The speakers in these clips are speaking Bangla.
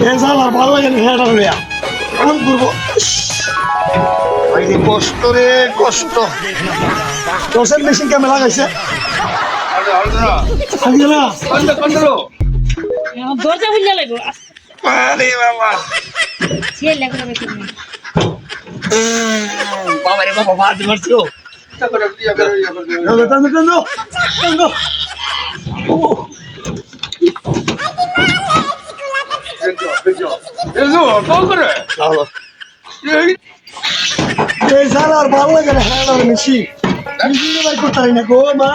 আর ভালো লাগে না হেঁটা লইয়া কাম করবো কষ্ট রে কষ্ট দশের মেশিন কেমন লাগাইছে দরজা খুললে লাগবো আরে বাবা সে লাগবে বাবা রে বাবা ভাত মারছো আর ভালো লাগে না হ্যাঁ মিশি ভাই করতে না গো মা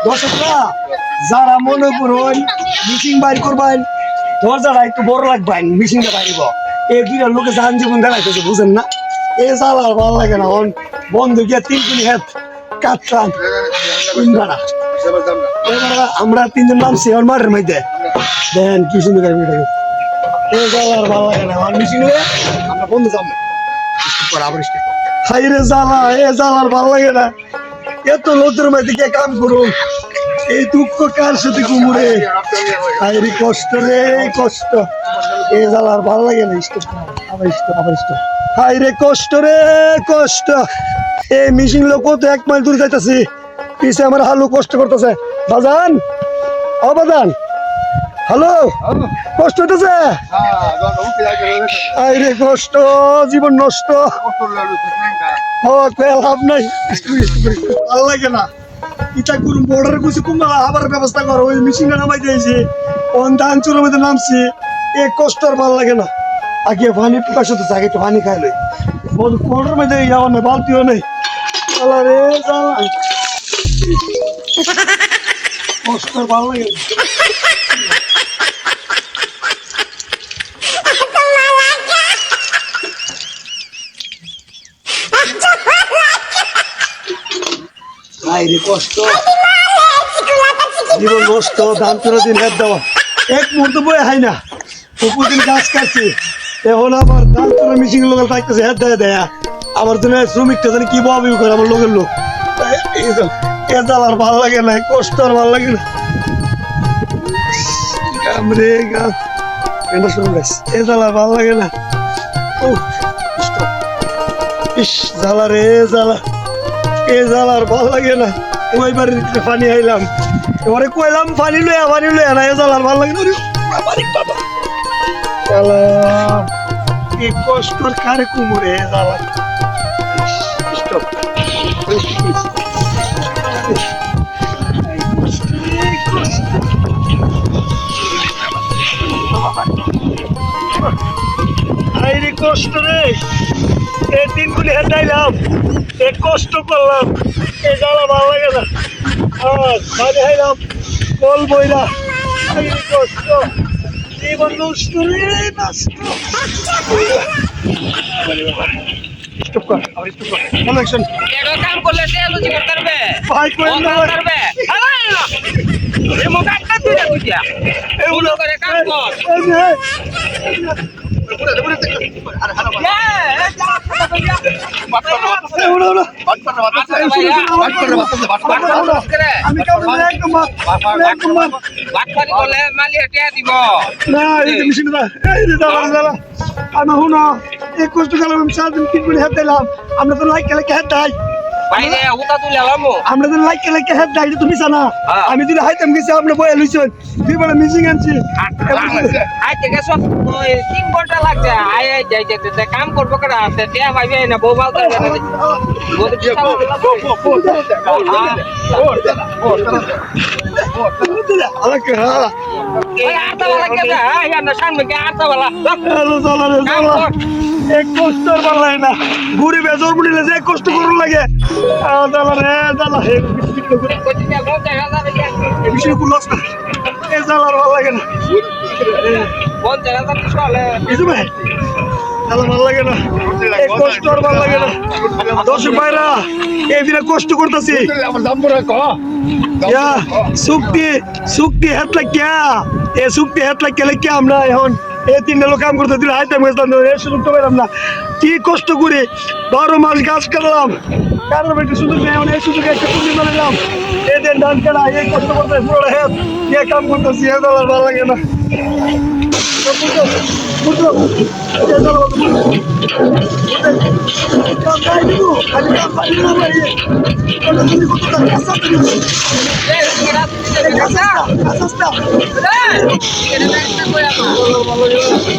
দর্শকরা যারা মনে করুন মিশিং বাইর করবেন দরজাটা একটু বড় রাখবেন মিশিংটা বাইরিব এই দুইটা লোকে যান জীবন দেখাইতেছে বুঝেন না এ চাল আর ভালো লাগে না বন্ধু গিয়া 3 কিলো হেড কাটতাম আমরা 3 জন নামছি ওর মাঠের মধ্যে দেন কি সুন্দর গাড়ি এ চাল আর ভালো লাগে না আর মিশিং আমরা বন্ধু যাবো হাই রে জ্বালা এ জ্বালা আর ভালো লাগে না এত লোকের মধ্যে কে কাম করুন এই দুঃখ কার সাথে কুমুরে হাই রে কষ্ট রে কষ্ট এ জ্বালা আর ভালো লাগে না আবার হাই রে কষ্ট রে কষ্ট এই মিশিং লোক তো 1 মাইল দূরে যাইতাছি পিছে আমার হালু কষ্ট করতেছে বাজান ও বাজান হ্যালো কষ্ট হইতেছে হাই রে কষ্ট জীবন নষ্ট লাভ নাই ভালো লাগে না ইটা করুন বর্ডারে কিছু কুমা আবার ব্যবস্থা করো ওই মেশিনটা নামাই দিয়েছি অন ধান চুরের মধ্যে নামছি এ কষ্ট আর ভালো লাগে না আগে পানি প্রকাশ হতেছে আগে একটু পানি খাইলে বর্ডার মধ্যে যাওয়ার নেই বালতিও নেই রে কষ্ট আর ভালো লাগে কষ্ট জীবন নষ্ট ধান 13 দিন হেড দেওয়া 1 মুহূর্ত বয়ে হয় না প্রতিদিন গাছ কাটছি এখন আবার ধান 13 মিশিং লোকাল থাকতেছে হেড দেয় দেয়া আমার জন্য শ্রমিকটা জানি কি ভাবি করে আমার লোকের লোক এ জাল আর ভালো লাগে না কষ্ট আর ভালো লাগে না গামরে গাম এটা শুনে এ জাল আর ভালো লাগে না ইস জ্বালা রে জ্বালা এ জাল আর ভালো লাগে না ওই বাড়ির পানি আইলাম এবারে কইলাম পানি লইয়া না এ জাল আর ভালো লাগে না বাবা এ কষ্ট কারে কুমুরে এ জালা স্টপ আইরে কষ্ট রে এই 3 গুলি হেঁটাইলাম এ কষ্ট করলাম এ জ্বালা ভালো লাগে না বাড়ি হাইলাম বল বইরা কষ্ট জীবন নষ্ট রে নষ্ট স্টপ কর আবার স্টপ কর কানেকশন এডো কাম করলে তেল উজি করতে পারবে ভাই কই না পারবে এ মোবাইলটা তুইরা বুঝিয়া এগুলো করে কাম কর আমরা তো লাইক খেলে হেড দেয় আমরা তো লাইক খেলে হেড দেয় তুমি জানা আমি যদি হাইতাম গেছি আমরা বয়ে লইছেন তুই বলে মিশিং আনছি কাম করবো কেনা ভাইবে না বউ মাল কষ্ট ভালো লাগে না ঘুরি বেজর বুড়িলে যে কষ্ট করুন লাগে ভালো লাগে না ভালো লাগে না কষ্ট আর ভালো লাগে না দর্শক ভাইরা এইদিনে কষ্ট করতেছি চুক্তি হাত লাগিয়া এ চুক্তি হাত লাগিয়ে আমরা এখন এই 3 লোক কাম করতে দিলে হাইতাম গেছিলাম এই সুযোগ তো পেলাম না কি কষ্ট করে 12 মাস গাছ কাটলাম কারণ একটু সুযোগ নেই এই সুযোগে একটা পুঁজি বানালাম ডান কেনা এই কষ্ট করতে পুরো হেড কে কাম করতেছি এ দালাল ভালো লাগে না বুঝলো এ দালাল কাম নাই দিবো খালি কাম পারি না ভাই এটা তুমি কত টাকা কাঁচা তুমি কাঁচা কাঁচা এ দালাল ভালো লাগে